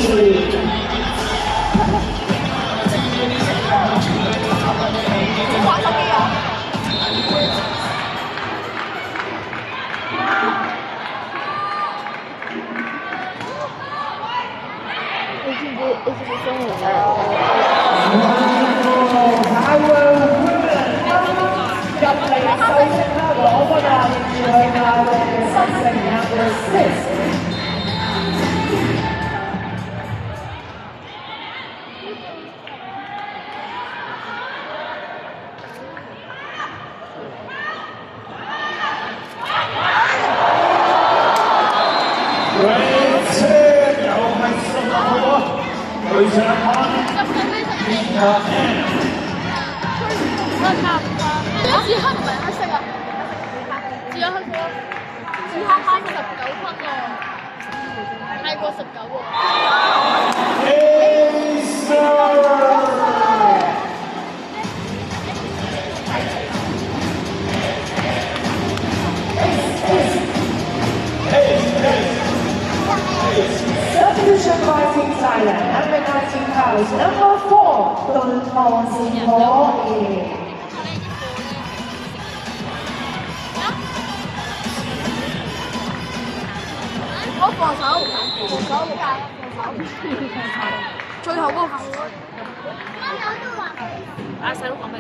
玩手機啊！你知唔知中文入嚟收聲啦，攞分啊！另外亞運嘅新星 number 6。對上看，紫黑唔係黑色啊，紫黑黑色，紫黑黑19分喎，泰國19喎。Substitution by Team Thailand, number 19 house, number 4, 盾堂善可兒。我防守，最後嗰個。阿細佬講咩？